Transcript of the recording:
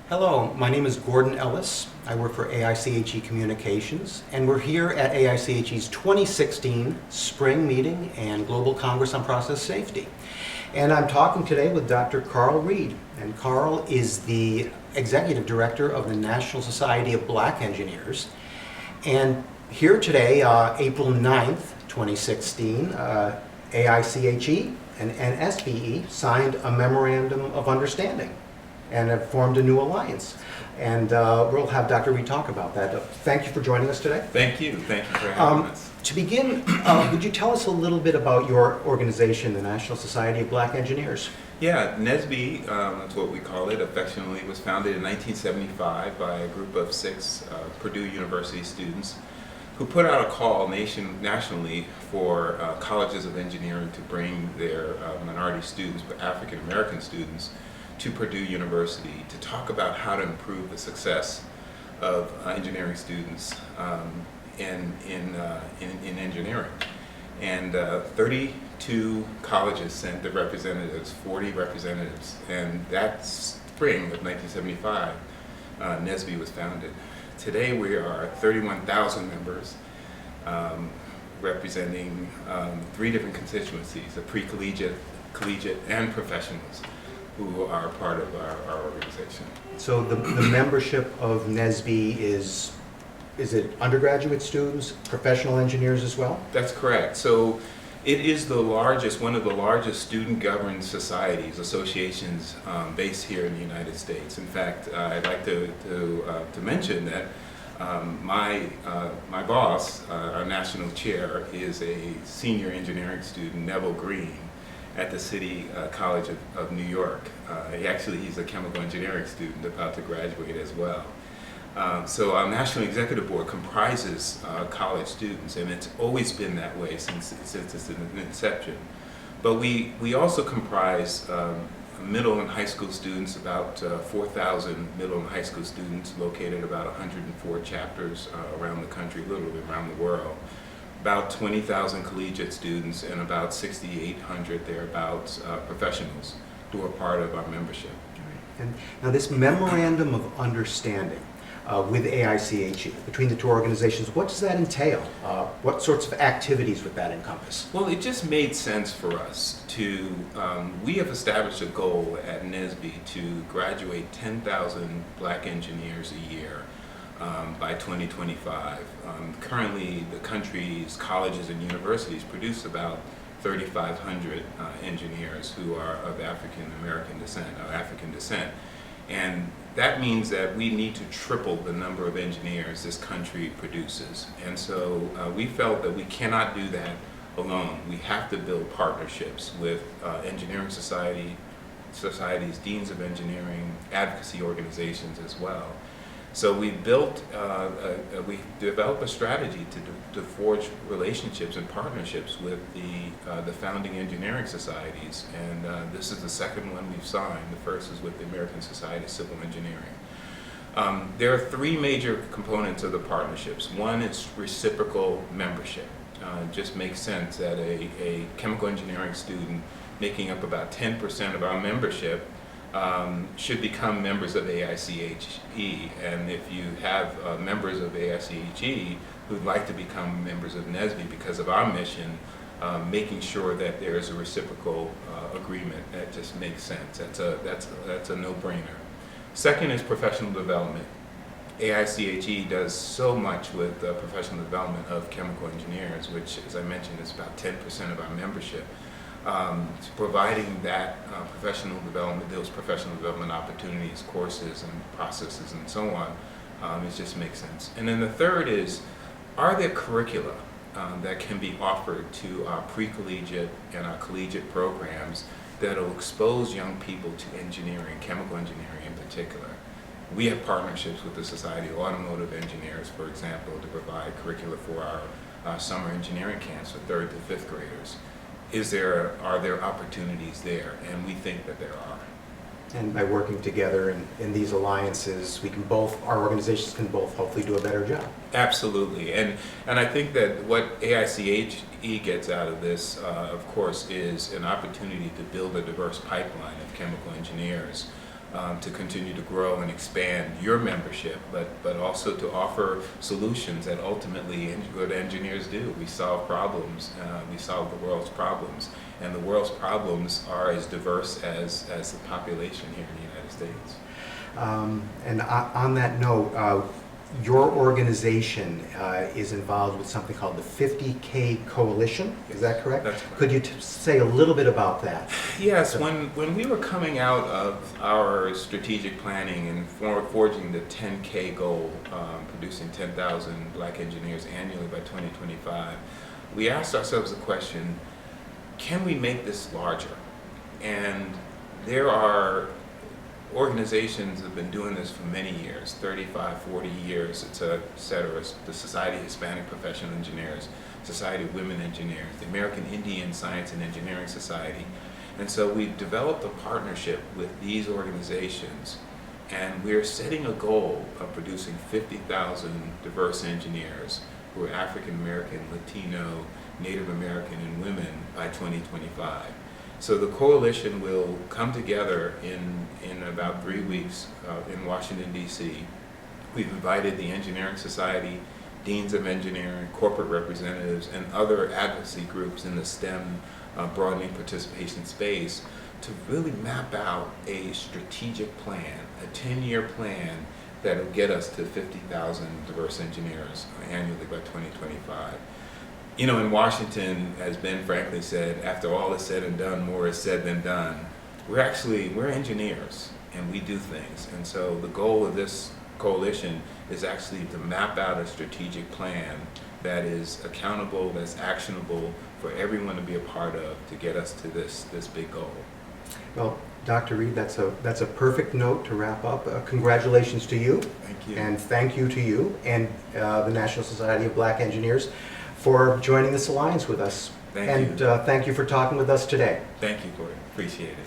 Hello, my name is Gordon Ellis. I work for AIChE Communications, and we're here at AICHE's 2016 Spring Meeting and Global Congress on Process Safety. And I'm talking today with Dr. Karl Reid, and Karl is the Executive Director of the National Society of Black Engineers. And here today, April 9th, 2016, AIChE and NSBE signed a Memorandum of Understanding and have formed a new alliance. And we'll have Dr. Reid talk about that. Thank you for joining us today. Thank you for having us. To begin, would you tell us a little bit about your organization, the National Society of Black Engineers? Yeah, NSBE, that's what we call it, affectionately, was founded in 1975 by a group of 6 Purdue University students who put out a call nationally for colleges of engineering to bring their minority students, but African American students, to Purdue University to talk about how to improve the success of engineering students in engineering. And 32 colleges sent their representatives, 40 representatives, and that spring of 1975, NSBE was founded. Today we are 31,000 members, representing 3 different constituencies, the pre-collegiate, collegiate, and professionals, who are part of our organization. So the membership of NSBE is it undergraduate students, professional engineers as well? That's correct. So it is one of the largest student-governed societies, associations based here in the United States. In fact, I'd like to mention that my boss, our national chair, is a senior engineering student, Neville Green, at the City College of New York. He's a chemical engineering student about to graduate as well. So our National Executive Board comprises college students, and it's always been that way since its inception. But we also comprise middle and high school students, about 4,000 middle and high school students located about 104 chapters around the country, literally around the world. About 20,000 collegiate students and about 6,800 thereabouts professionals who are part of our membership. And now this Memorandum of Understanding with AIChE, between the 2 organizations, what does that entail? What sorts of activities would that encompass? Well, it just made sense for us to, we have established a goal at NSBE to graduate 10,000 black engineers a year by 2025. Currently, the country's colleges and universities produce about 3,500 engineers who are of African American descent, or African descent. And that means that we need to triple the number of engineers this country produces. And so we felt that we cannot do that alone. We have to build partnerships with engineering societies, deans of engineering, advocacy organizations as well. So we developed a strategy to forge relationships and partnerships with the founding engineering societies, and this is the second one we've signed. The first is with the American Society of Civil Engineering. There are 3 major components of the partnerships. One is reciprocal membership. It just makes sense that a chemical engineering student making up about 10% of our membership should become members of AIChE, and if you have members of AIChE who'd like to become members of NSBE because of our mission, making sure that there is a reciprocal agreement, that just makes sense. That's a no-brainer. Second is professional development. AIChE does so much with professional development of chemical engineers, which, as I mentioned, is about 10% of our membership. Providing that professional development, those professional development opportunities, courses and processes and so on, it just makes sense. And then the third is, are there curricula that can be offered to our pre-collegiate and our collegiate programs that will expose young people to engineering, chemical engineering in particular? We have partnerships with the Society of Automotive Engineers, for example, to provide curricula for our summer engineering camps for 3rd to 5th graders. Are there opportunities there? And we think that there are. And by working together in these alliances, our organizations can both hopefully do a better job. Absolutely, and I think that what AIChE gets out of this, of course, is an opportunity to build a diverse pipeline of chemical engineers to continue to grow and expand your membership, but also to offer solutions that ultimately good engineers do. We solve problems, we solve the world's problems, and the world's problems are as diverse as the population here in the United States. And on that note, your organization is involved with something called the 50K Coalition, is that correct? That's correct. Could you say a little bit about that? Yes, when we were coming out of our strategic planning and forging the 10K goal, producing 10,000 black engineers annually by 2025, we asked ourselves the question, can we make this larger? And there are organizations that have been doing this for many years, 35, 40 years, et cetera. The Society of Hispanic Professional Engineers, Society of Women Engineers, the American Indian Science and Engineering Society. And so we've developed a partnership with these organizations, and we're setting a goal of producing 50,000 diverse engineers who are African American, Latino, Native American, and women by 2025. So the coalition will come together in about 3 weeks in Washington, D.C. We've invited the Engineering Society, deans of engineering, corporate representatives, and other advocacy groups in the STEM broadening participation space to really map out a strategic plan, a 10-year plan that will get us to 50,000 diverse engineers annually by 2025. You know, in Washington, as Ben frankly said, after all is said and done, more is said than done. We're engineers, and we do things. And so the goal of this coalition is actually to map out a strategic plan that is accountable, that's actionable for everyone to be a part of to get us to this big goal. Well, Dr. Reid, that's a perfect note to wrap up. Congratulations to you. Thank you. And thank you to you and the National Society of Black Engineers for joining this alliance with us. Thank you. And thank you for talking with us today. Thank you, Corey. Appreciate it.